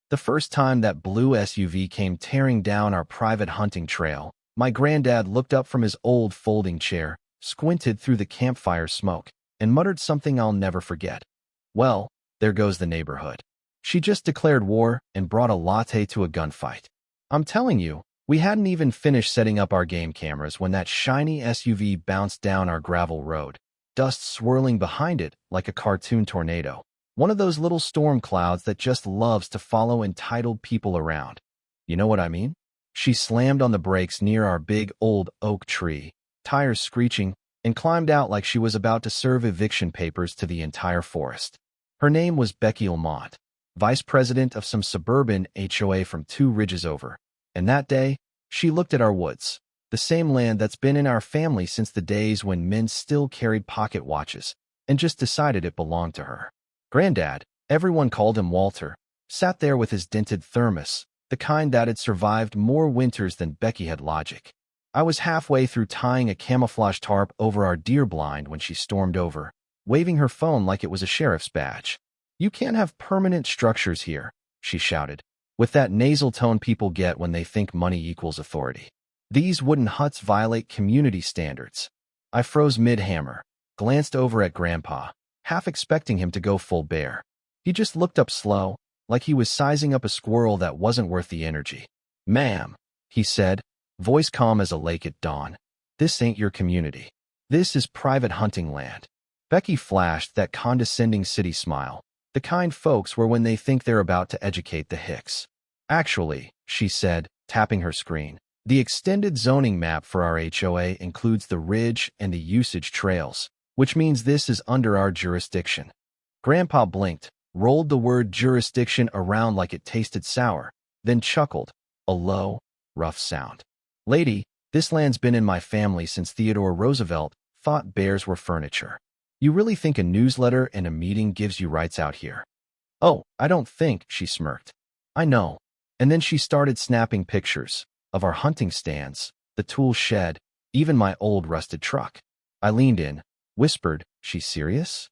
The first time that blue SUV came tearing down our private hunting trail, my granddad looked up from his old folding chair, squinted through the campfire smoke, and muttered something I'll never forget. Well, there goes the neighborhood. She just declared war and brought a latte to a gunfight. I'm telling you, we hadn't even finished setting up our game cameras when that shiny SUV bounced down our gravel road, dust swirling behind it like a cartoon tornado. One of those little storm clouds that just loves to follow entitled people around. You know what I mean? She slammed on the brakes near our big old oak tree, tires screeching, and climbed out like she was about to serve eviction papers to the entire forest. Her name was Becky Lamont, vice president of some suburban HOA from 2 ridges over. And that day, she looked at our woods, the same land that's been in our family since the days when men still carried pocket watches, and just decided it belonged to her. Granddad, everyone called him Walter, sat there with his dented thermos, the kind that had survived more winters than Becky had logic. I was halfway through tying a camouflage tarp over our deer blind when she stormed over, waving her phone like it was a sheriff's badge. "You can't have permanent structures here," she shouted, with that nasal tone people get when they think money equals authority. "These wooden huts violate community standards." I froze mid-hammer, glanced over at Grandpa, half expecting him to go full bear. He just looked up slow, like he was sizing up a squirrel that wasn't worth the energy. "Ma'am," he said, voice calm as a lake at dawn, "this ain't your community. This is private hunting land." Becky flashed that condescending city smile, the kind folks wear when they think they're about to educate the hicks. "Actually," she said, tapping her screen, "the extended zoning map for our HOA includes the ridge and the usage trails, which means this is under our jurisdiction." Grandpa blinked, rolled the word jurisdiction around like it tasted sour, then chuckled, a low, rough sound. "Lady, this land's been in my family since Theodore Roosevelt thought bears were furniture. You really think a newsletter and a meeting gives you rights out here?" "Oh, I don't think," she smirked. "I know." And then she started snapping pictures of our hunting stands, the tool shed, even my old rusted truck. I leaned in, whispered, "She's serious?"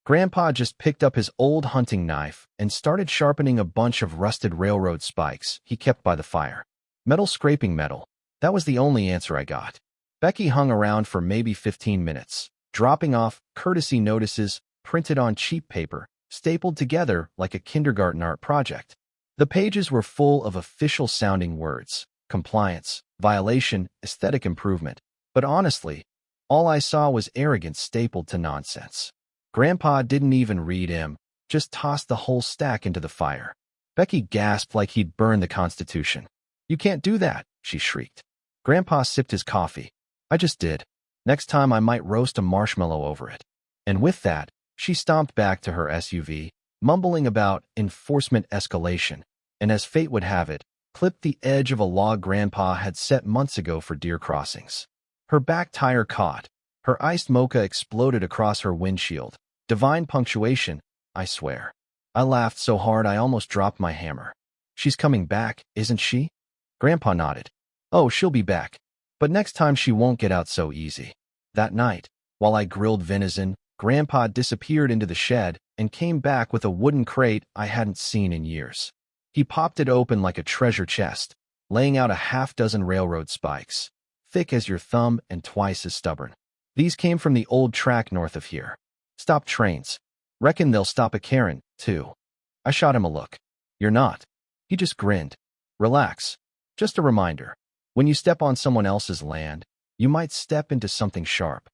Grandpa just picked up his old hunting knife and started sharpening a bunch of rusted railroad spikes he kept by the fire. Metal scraping metal. That was the only answer I got. Becky hung around for maybe 15 minutes, dropping off courtesy notices printed on cheap paper, stapled together like a kindergarten art project. The pages were full of official-sounding words: compliance, violation, aesthetic improvement. But honestly, all I saw was arrogance stapled to nonsense. Grandpa didn't even read him, just tossed the whole stack into the fire. Becky gasped like he'd burned the Constitution. "You can't do that," she shrieked. Grandpa sipped his coffee. "I just did. Next time I might roast a marshmallow over it." And with that, she stomped back to her SUV, mumbling about enforcement escalation, and as fate would have it, clipped the edge of a log Grandpa had set months ago for deer crossings. Her back tire caught. Her iced mocha exploded across her windshield. Divine punctuation, I swear. I laughed so hard I almost dropped my hammer. "She's coming back, isn't she?" Grandpa nodded. "Oh, she'll be back. But next time she won't get out so easy." That night, while I grilled venison, Grandpa disappeared into the shed and came back with a wooden crate I hadn't seen in years. He popped it open like a treasure chest, laying out a half-dozen railroad spikes, thick as your thumb and twice as stubborn. "These came from the old track north of here. Stop trains. Reckon they'll stop a Karen, too." I shot him a look. "You're not." He just grinned. "Relax. Just a reminder. When you step on someone else's land, you might step into something sharp."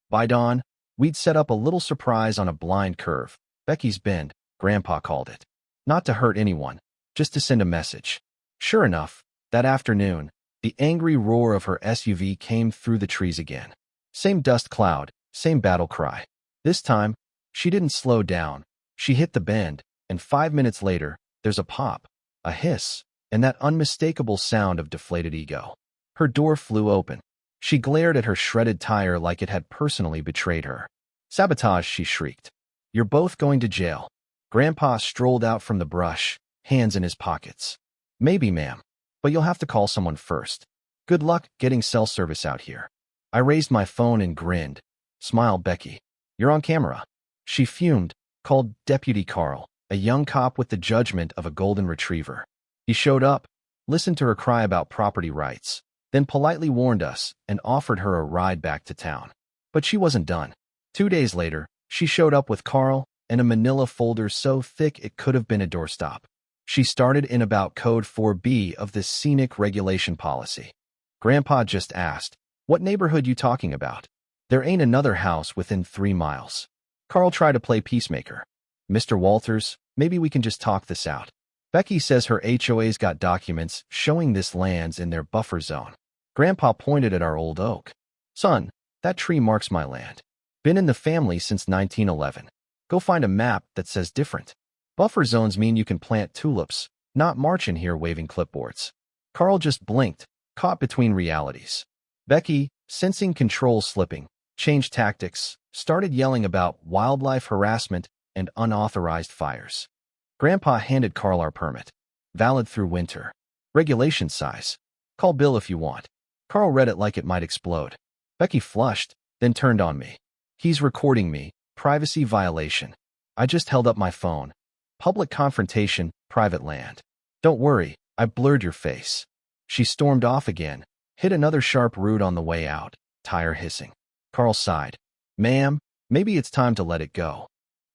By dawn, we'd set up a little surprise on a blind curve. Becky's Bend, Grandpa called it. Not to hurt anyone, just to send a message. Sure enough, that afternoon, the angry roar of her SUV came through the trees again. Same dust cloud, same battle cry. This time, she didn't slow down. She hit the bend, and 5 minutes later, there's a pop, a hiss, and that unmistakable sound of deflated ego. Her door flew open. She glared at her shredded tire like it had personally betrayed her. "Sabotage," she shrieked. "You're both going to jail." Grandpa strolled out from the brush, hands in his pockets. "Maybe, ma'am, but you'll have to call someone first. Good luck getting cell service out here." I raised my phone and grinned. "Smile, Becky. You're on camera." She fumed, called Deputy Carl, a young cop with the judgment of a golden retriever. He showed up, listened to her cry about property rights, then politely warned us and offered her a ride back to town. But she wasn't done. 2 days later, she showed up with Carl and a manila folder so thick it could have been a doorstop. She started in about Code 4B of this scenic regulation policy. Grandpa just asked, "What neighborhood you talking about? There ain't another house within 3 miles. Carl tried to play peacemaker. Mr. Walters, maybe we can just talk this out. Becky says her HOA's got documents showing this land's in their buffer zone. Grandpa pointed at our old oak. Son, that tree marks my land. Been in the family since 1911. Go find a map that says different. Buffer zones mean you can plant tulips, not march in here waving clipboards." Carl just blinked, caught between realities. Becky, sensing control slipping, changed tactics, started yelling about wildlife harassment and unauthorized fires. Grandpa handed Carl our permit. Valid through winter. Regulation size. Call Bill if you want. Carl read it like it might explode. Becky flushed, then turned on me. "He's recording me. Privacy violation." I just held up my phone. "Public confrontation, private land." "Don't worry, I blurred your face." She stormed off again, hit another sharp root on the way out, tire hissing. Carl sighed. "Ma'am, maybe it's time to let it go."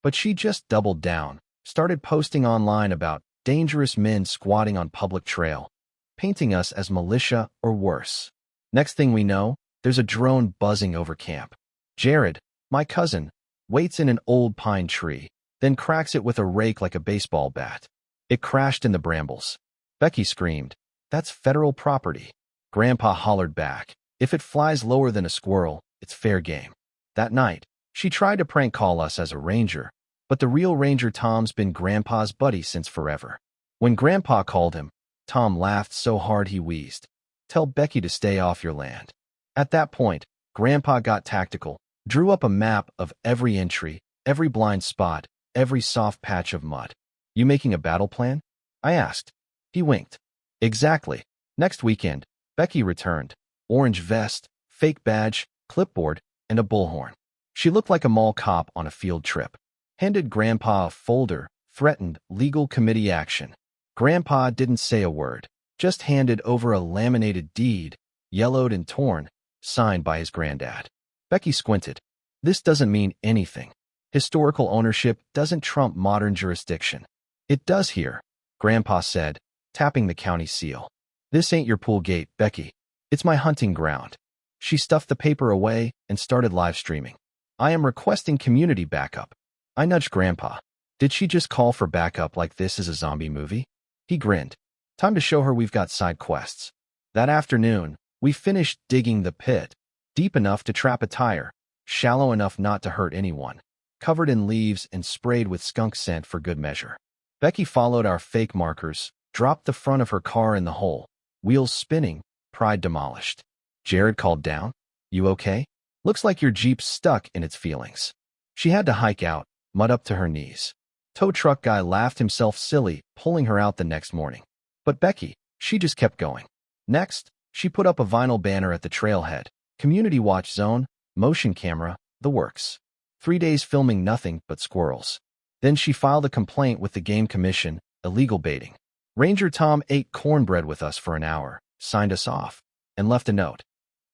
But she just doubled down, started posting online about dangerous men squatting on public trail, painting us as militia or worse. Next thing we know, there's a drone buzzing over camp. Jared, my cousin, waits in an old pine tree, then cracks it with a rake like a baseball bat. It crashed in the brambles. Becky screamed, "That's federal property." Grandpa hollered back, "If it flies lower than a squirrel, it's fair game." That night, she tried to prank call us as a ranger, but the real Ranger Tom's been Grandpa's buddy since forever. When Grandpa called him, Tom laughed so hard he wheezed. "Tell Becky to stay off your land." At that point, Grandpa got tactical, drew up a map of every entry, every blind spot, every soft patch of mud. "You making a battle plan?" I asked. He winked. "Exactly." Next weekend, Becky returned. Orange vest, fake badge, clipboard, and a bullhorn. She looked like a mall cop on a field trip. Handed Grandpa a folder, threatened legal committee action. Grandpa didn't say a word, just handed over a laminated deed, yellowed and torn, signed by his granddad. Becky squinted. "This doesn't mean anything. Historical ownership doesn't trump modern jurisdiction." "It does here," Grandpa said, tapping the county seal. "This ain't your pool gate, Becky. It's my hunting ground." She stuffed the paper away and started live streaming. "I am requesting community backup." I nudged Grandpa. "Did she just call for backup like this is a zombie movie?" He grinned. "Time to show her we've got side quests." That afternoon, we finished digging the pit, deep enough to trap a tire, shallow enough not to hurt anyone, covered in leaves and sprayed with skunk scent for good measure. Becky followed our fake markers, dropped the front of her car in the hole, wheels spinning, pride demolished. Jared called down. "You okay? Looks like your Jeep's stuck in its feelings." She had to hike out, mud up to her knees. Tow truck guy laughed himself silly, pulling her out the next morning. But Becky, she just kept going. Next, she put up a vinyl banner at the trailhead. Community watch zone, motion camera, the works. 3 days filming nothing but squirrels. Then she filed a complaint with the Game Commission, illegal baiting. Ranger Tom ate cornbread with us for an hour, signed us off, and left a note.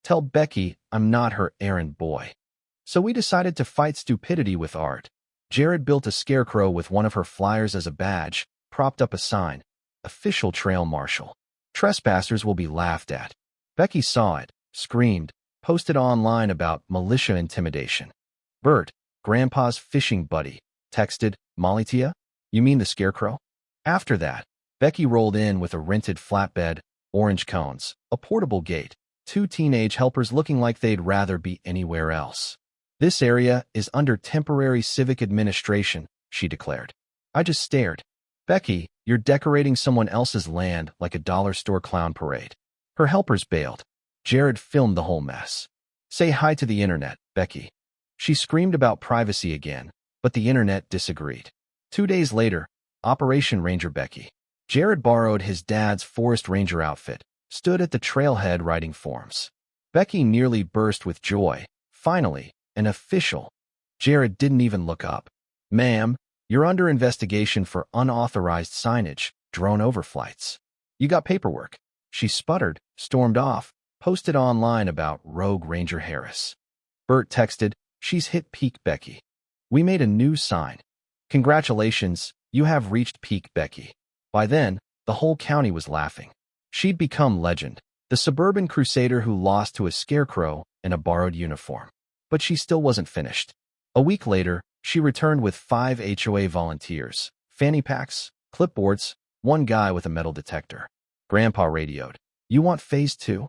"Tell Becky I'm not her errand boy." So we decided to fight stupidity with art. Jared built a scarecrow with one of her flyers as a badge, propped up a sign, "Official Trail Marshal. Trespassers will be laughed at." Becky saw it, screamed, posted online about militia intimidation. Bert, Grandpa's fishing buddy, texted, "Malitia? You mean the scarecrow?" After that, Becky rolled in with a rented flatbed, orange cones, a portable gate, 2 teenage helpers looking like they'd rather be anywhere else. "This area is under temporary civic administration," she declared. I just stared. "Becky, you're decorating someone else's land like a dollar store clown parade." Her helpers bailed. Jared filmed the whole mess. "Say hi to the internet, Becky." She screamed about privacy again, but the internet disagreed. 2 days later, Operation Ranger Becky. Jared borrowed his dad's forest ranger outfit, stood at the trailhead writing forms. Becky nearly burst with joy. Finally, an official. Jared didn't even look up. "Ma'am, You're under investigation for unauthorized signage, drone overflights. You got paperwork. She sputtered, stormed off, posted online about Rogue Ranger Harris. Bert texted, she's hit peak Becky. We made a new sign. Congratulations, you have reached peak Becky. By then, the whole county was laughing. She'd become legend, the suburban crusader who lost to a scarecrow in a borrowed uniform. But she still wasn't finished. A week later, she returned with 5 HOA volunteers, fanny packs, clipboards, one guy with a metal detector. Grandpa radioed, "You want phase 2?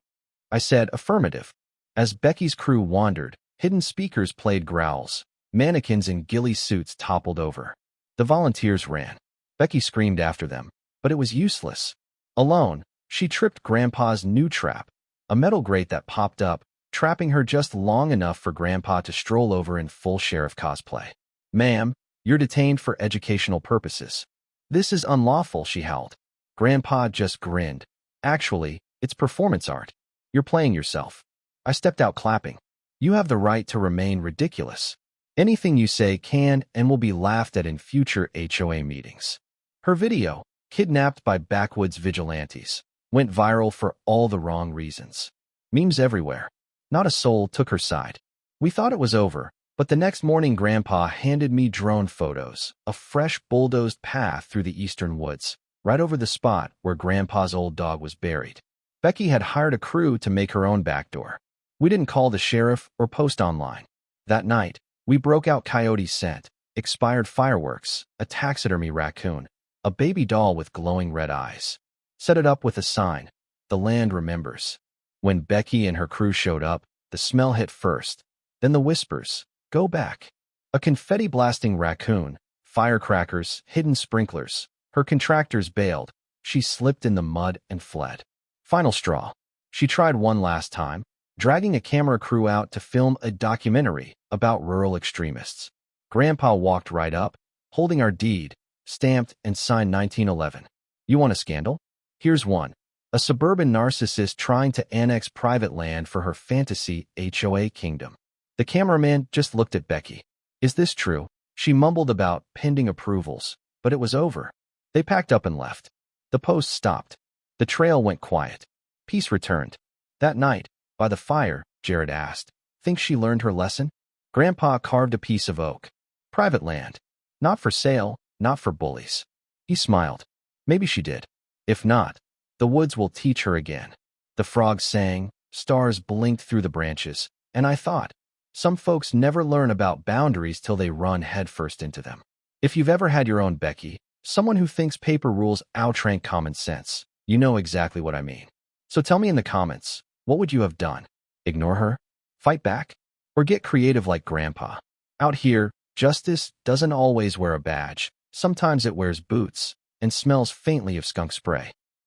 I said, affirmative. As Becky's crew wandered, hidden speakers played growls. Mannequins in ghillie suits toppled over. The volunteers ran. Becky screamed after them, but it was useless. Alone, she tripped Grandpa's new trap, a metal grate that popped up, trapping her just long enough for Grandpa to stroll over in full sheriff cosplay. "Ma'am, you're detained for educational purposes." "This is unlawful," she howled. Grandpa just grinned. "Actually, it's performance art. You're playing yourself." I stepped out clapping. "You have the right to remain ridiculous. Anything you say can and will be laughed at in future HOA meetings." Her video, "Kidnapped by Backwoods Vigilantes," went viral for all the wrong reasons. Memes everywhere. Not a soul took her side. We thought it was over, but the next morning Grandpa handed me drone photos, a fresh bulldozed path through the eastern woods, right over the spot where Grandpa's old dog was buried. Becky had hired a crew to make her own back door. We didn't call the sheriff or post online. That night, we broke out coyote scent, expired fireworks, a taxidermy raccoon, a baby doll with glowing red eyes. Set it up with a sign, "The land remembers." When Becky and her crew showed up, the smell hit first, then the whispers, "Go back." A confetti-blasting raccoon, firecrackers, hidden sprinklers. Her contractors bailed. She slipped in the mud and fled. Final straw. She tried one last time, dragging a camera crew out to film a documentary about rural extremists. Grandpa walked right up, holding our deed, stamped and signed 1911. "You want a scandal? Here's one. A suburban narcissist trying to annex private land for her fantasy HOA kingdom." The cameraman just looked at Becky. "Is this true?" She mumbled about pending approvals, but it was over. They packed up and left. The post stopped. The trail went quiet. Peace returned. That night, by the fire, Jared asked, "Think she learned her lesson?" Grandpa carved a piece of oak. "Private land. Not for sale, not for bullies." He smiled. "Maybe she did. If not, the woods will teach her again." The frogs sang, stars blinked through the branches, and I thought, some folks never learn about boundaries till they run headfirst into them. If you've ever had your own Becky, someone who thinks paper rules outrank common sense, you know exactly what I mean. So tell me in the comments, what would you have done? Ignore her? Fight back? Or get creative like Grandpa? Out here, justice doesn't always wear a badge. Sometimes it wears boots and smells faintly of skunk spray.